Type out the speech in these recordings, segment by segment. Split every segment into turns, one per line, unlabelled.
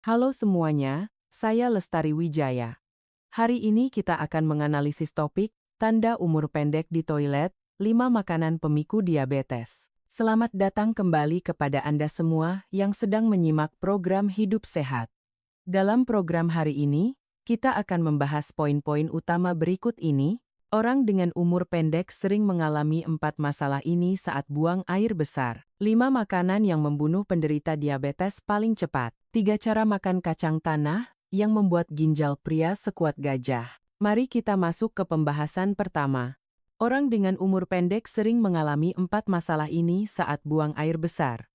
Halo semuanya, saya Lestari Wijaya. Hari ini kita akan menganalisis topik tanda umur pendek di toilet, 5 makanan pemicu diabetes. Selamat datang kembali kepada Anda semua yang sedang menyimak program Hidup Sehat. Dalam program hari ini, kita akan membahas poin-poin utama berikut ini. Orang dengan umur pendek sering mengalami 4 masalah ini saat buang air besar. 5 makanan yang membunuh penderita diabetes paling cepat. 3 cara makan kacang tanah yang membuat ginjal pria sekuat gajah. Mari kita masuk ke pembahasan pertama. Orang dengan umur pendek sering mengalami 4 masalah ini saat buang air besar.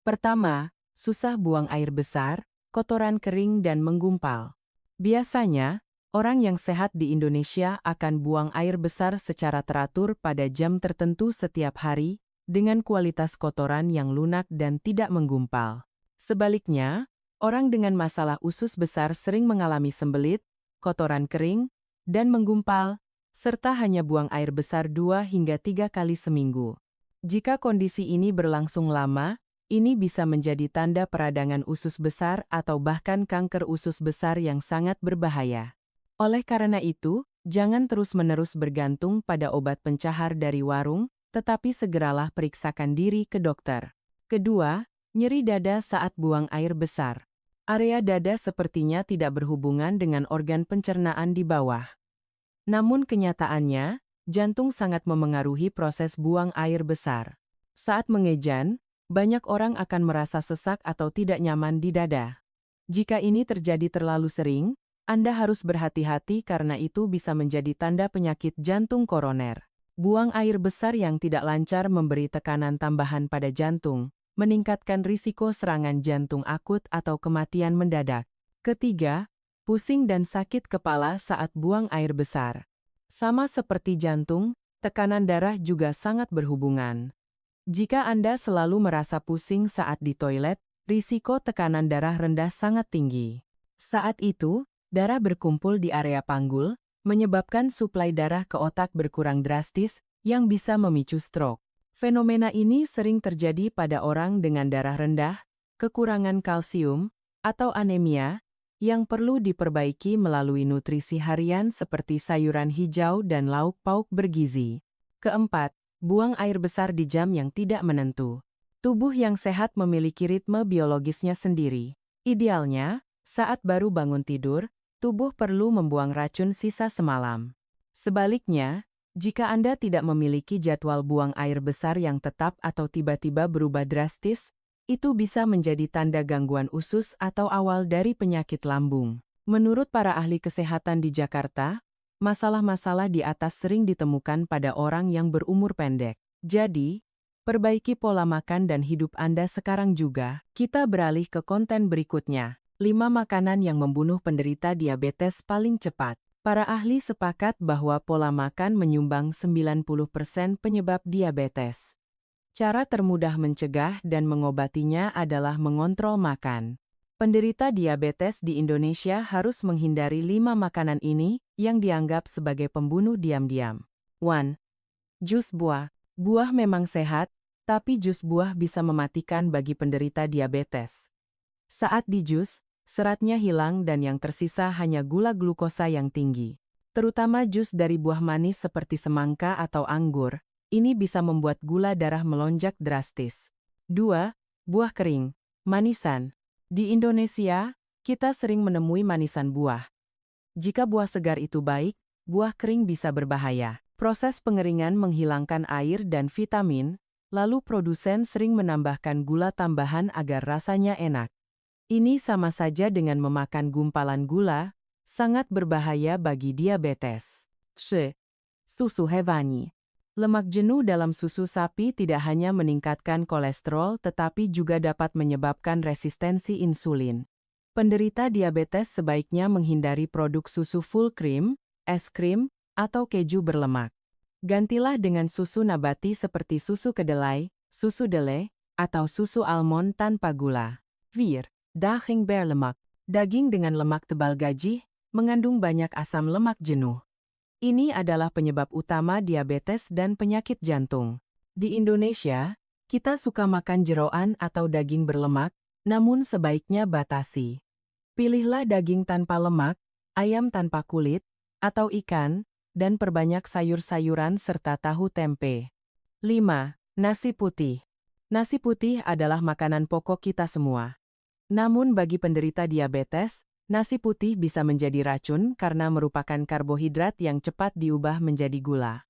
Pertama, susah buang air besar, kotoran kering dan menggumpal. Biasanya, orang yang sehat di Indonesia akan buang air besar secara teratur pada jam tertentu setiap hari, dengan kualitas kotoran yang lunak dan tidak menggumpal. Sebaliknya, orang dengan masalah usus besar sering mengalami sembelit, kotoran kering, dan menggumpal, serta hanya buang air besar 2 hingga 3 kali seminggu. Jika kondisi ini berlangsung lama, ini bisa menjadi tanda peradangan usus besar atau bahkan kanker usus besar yang sangat berbahaya. Oleh karena itu, jangan terus-menerus bergantung pada obat pencahar dari warung, tetapi segeralah periksakan diri ke dokter. Kedua, nyeri dada saat buang air besar. Area dada sepertinya tidak berhubungan dengan organ pencernaan di bawah. Namun kenyataannya, jantung sangat memengaruhi proses buang air besar. Saat mengejan, banyak orang akan merasa sesak atau tidak nyaman di dada. Jika ini terjadi terlalu sering, Anda harus berhati-hati karena itu bisa menjadi tanda penyakit jantung koroner. Buang air besar yang tidak lancar memberi tekanan tambahan pada jantung, meningkatkan risiko serangan jantung akut atau kematian mendadak. Ketiga, pusing dan sakit kepala saat buang air besar. Sama seperti jantung, tekanan darah juga sangat berhubungan. Jika Anda selalu merasa pusing saat di toilet, risiko tekanan darah rendah sangat tinggi. Saat itu, darah berkumpul di area panggul, menyebabkan suplai darah ke otak berkurang drastis, yang bisa memicu stroke. Fenomena ini sering terjadi pada orang dengan darah rendah, kekurangan kalsium, atau anemia, yang perlu diperbaiki melalui nutrisi harian seperti sayuran hijau dan lauk pauk bergizi. Keempat, buang air besar di jam yang tidak menentu. Tubuh yang sehat memiliki ritme biologisnya sendiri. Idealnya, saat baru bangun tidur, tubuh perlu membuang racun sisa semalam. Sebaliknya, jika Anda tidak memiliki jadwal buang air besar yang tetap atau tiba-tiba berubah drastis, itu bisa menjadi tanda gangguan usus atau awal dari penyakit lambung. Menurut para ahli kesehatan di Jakarta, masalah-masalah di atas sering ditemukan pada orang yang berumur pendek. Jadi, perbaiki pola makan dan hidup Anda sekarang juga. Kita beralih ke konten berikutnya. 5 makanan yang membunuh penderita diabetes paling cepat. Para ahli sepakat bahwa pola makan menyumbang 90% penyebab diabetes. Cara termudah mencegah dan mengobatinya adalah mengontrol makan. Penderita diabetes di Indonesia harus menghindari 5 makanan ini yang dianggap sebagai pembunuh diam-diam. 1. Jus buah. Buah memang sehat, tapi jus buah bisa mematikan bagi penderita diabetes. Saat di jus, seratnya hilang dan yang tersisa hanya gula glukosa yang tinggi. Terutama jus dari buah manis seperti semangka atau anggur, ini bisa membuat gula darah melonjak drastis. 2. Buah kering. Manisan. Di Indonesia, kita sering menemui manisan buah. Jika buah segar itu baik, buah kering bisa berbahaya. Proses pengeringan menghilangkan air dan vitamin, lalu produsen sering menambahkan gula tambahan agar rasanya enak. Ini sama saja dengan memakan gumpalan gula, sangat berbahaya bagi diabetes. 3. Susu hewani. Lemak jenuh dalam susu sapi tidak hanya meningkatkan kolesterol tetapi juga dapat menyebabkan resistensi insulin. Penderita diabetes sebaiknya menghindari produk susu full cream, es krim, atau keju berlemak. Gantilah dengan susu nabati seperti susu kedelai, susu dele, atau susu almond tanpa gula. 4. Daging berlemak. Daging dengan lemak tebal gajih, mengandung banyak asam lemak jenuh. Ini adalah penyebab utama diabetes dan penyakit jantung. Di Indonesia, kita suka makan jeroan atau daging berlemak, namun sebaiknya batasi. Pilihlah daging tanpa lemak, ayam tanpa kulit, atau ikan, dan perbanyak sayur-sayuran serta tahu tempe. 5. Nasi putih. Nasi putih adalah makanan pokok kita semua. Namun bagi penderita diabetes, nasi putih bisa menjadi racun karena merupakan karbohidrat yang cepat diubah menjadi gula.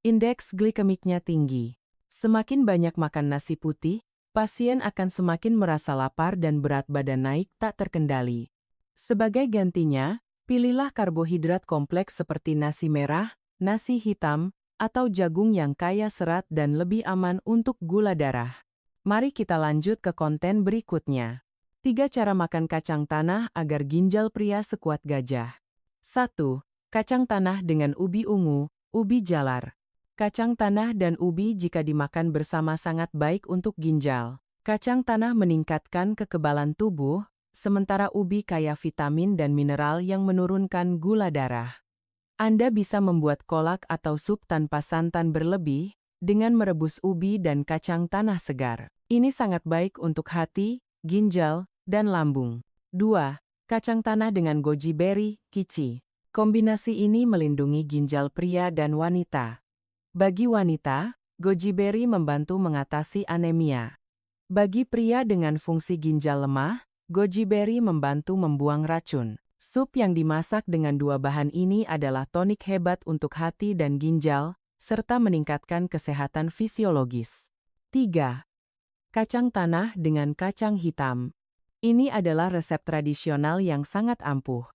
Indeks glikemiknya tinggi. Semakin banyak makan nasi putih, pasien akan semakin merasa lapar dan berat badan naik tak terkendali. Sebagai gantinya, pilihlah karbohidrat kompleks seperti nasi merah, nasi hitam, atau jagung yang kaya serat dan lebih aman untuk gula darah. Mari kita lanjut ke konten berikutnya. 3 cara makan kacang tanah agar ginjal pria sekuat gajah. 1. Kacang tanah dengan ubi ungu, ubi jalar. Kacang tanah dan ubi jika dimakan bersama sangat baik untuk ginjal. Kacang tanah meningkatkan kekebalan tubuh, sementara ubi kaya vitamin dan mineral yang menurunkan gula darah. Anda bisa membuat kolak atau sup tanpa santan berlebih, dengan merebus ubi dan kacang tanah segar. Ini sangat baik untuk hati, ginjal, dan lambung. 2. Kacang tanah dengan goji berry, kici. Kombinasi ini melindungi ginjal pria dan wanita. Bagi wanita, goji berry membantu mengatasi anemia. Bagi pria dengan fungsi ginjal lemah, goji berry membantu membuang racun. Sup yang dimasak dengan 2 bahan ini adalah tonik hebat untuk hati dan ginjal, serta meningkatkan kesehatan fisiologis. 3. Kacang tanah dengan kacang hitam. Ini adalah resep tradisional yang sangat ampuh.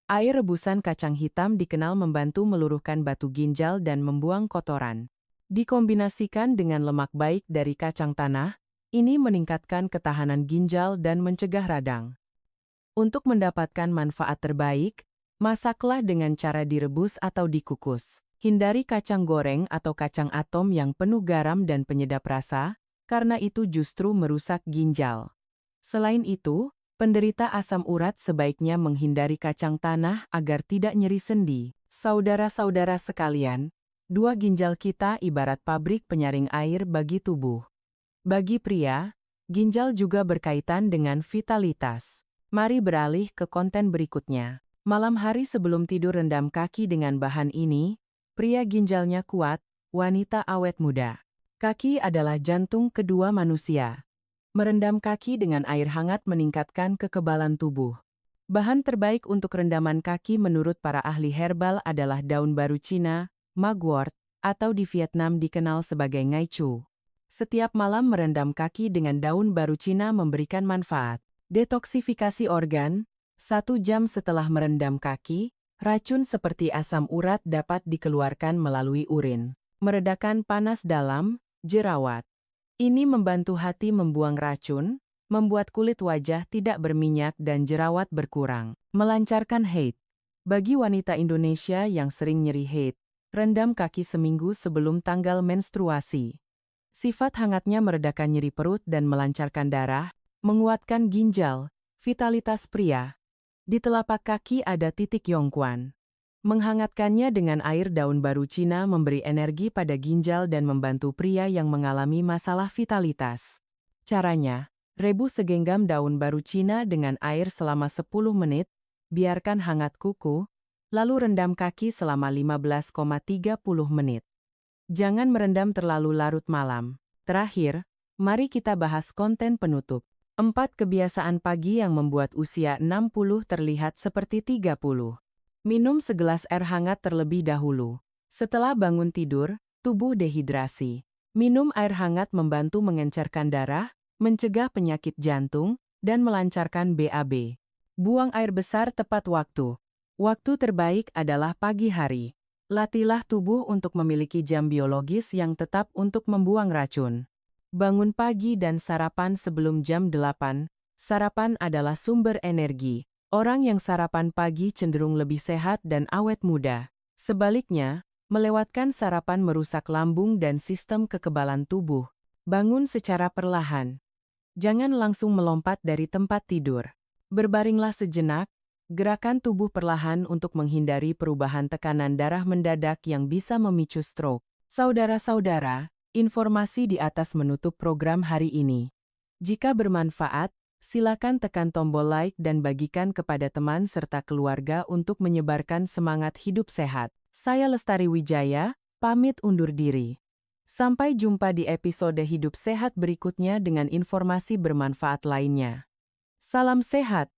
Air rebusan kacang hitam dikenal membantu meluruhkan batu ginjal dan membuang kotoran. Dikombinasikan dengan lemak baik dari kacang tanah, ini meningkatkan ketahanan ginjal dan mencegah radang. Untuk mendapatkan manfaat terbaik, masaklah dengan cara direbus atau dikukus. Hindari kacang goreng atau kacang atom yang penuh garam dan penyedap rasa, karena itu justru merusak ginjal. Selain itu, penderita asam urat sebaiknya menghindari kacang tanah agar tidak nyeri sendi. Saudara-saudara sekalian, 2 ginjal kita ibarat pabrik penyaring air bagi tubuh. Bagi pria, ginjal juga berkaitan dengan vitalitas. Mari beralih ke konten berikutnya. Malam hari sebelum tidur rendam kaki dengan bahan ini, pria ginjalnya kuat, wanita awet muda. Kaki adalah jantung kedua manusia. Merendam kaki dengan air hangat meningkatkan kekebalan tubuh. Bahan terbaik untuk rendaman kaki menurut para ahli herbal adalah daun baru Cina, mugwort, atau di Vietnam dikenal sebagai ngai chu. Setiap malam merendam kaki dengan daun baru Cina memberikan manfaat. Detoksifikasi organ, 1 jam setelah merendam kaki, racun seperti asam urat dapat dikeluarkan melalui urin. Meredakan panas dalam, jerawat. Ini membantu hati membuang racun, membuat kulit wajah tidak berminyak dan jerawat berkurang. Melancarkan haid. Bagi wanita Indonesia yang sering nyeri haid, rendam kaki seminggu sebelum tanggal menstruasi. Sifat hangatnya meredakan nyeri perut dan melancarkan darah, menguatkan ginjal, vitalitas pria. Di telapak kaki ada titik yongkuan. Menghangatkannya dengan air daun baru Cina memberi energi pada ginjal dan membantu pria yang mengalami masalah vitalitas. Caranya, rebus segenggam daun baru Cina dengan air selama 10 menit, biarkan hangat kuku, lalu rendam kaki selama 15,30 menit. Jangan merendam terlalu larut malam. Terakhir, mari kita bahas konten penutup. 4 kebiasaan pagi yang membuat usia 60 terlihat seperti 30. Minum segelas air hangat terlebih dahulu. Setelah bangun tidur, tubuh dehidrasi. Minum air hangat membantu mengencerkan darah, mencegah penyakit jantung, dan melancarkan BAB. Buang air besar tepat waktu. Waktu terbaik adalah pagi hari. Latihlah tubuh untuk memiliki jam biologis yang tetap untuk membuang racun. Bangun pagi dan sarapan sebelum jam 8. Sarapan adalah sumber energi. Orang yang sarapan pagi cenderung lebih sehat dan awet muda. Sebaliknya, melewatkan sarapan merusak lambung dan sistem kekebalan tubuh. Bangun secara perlahan. Jangan langsung melompat dari tempat tidur. Berbaringlah sejenak. Gerakan tubuh perlahan untuk menghindari perubahan tekanan darah mendadak yang bisa memicu stroke. Saudara-saudara, informasi di atas menutup program hari ini. Jika bermanfaat, Silakan tekan tombol like dan bagikan kepada teman serta keluarga untuk menyebarkan semangat hidup sehat. Saya Lestari Wijaya, pamit undur diri. Sampai jumpa di episode Hidup Sehat berikutnya dengan informasi bermanfaat lainnya. Salam sehat.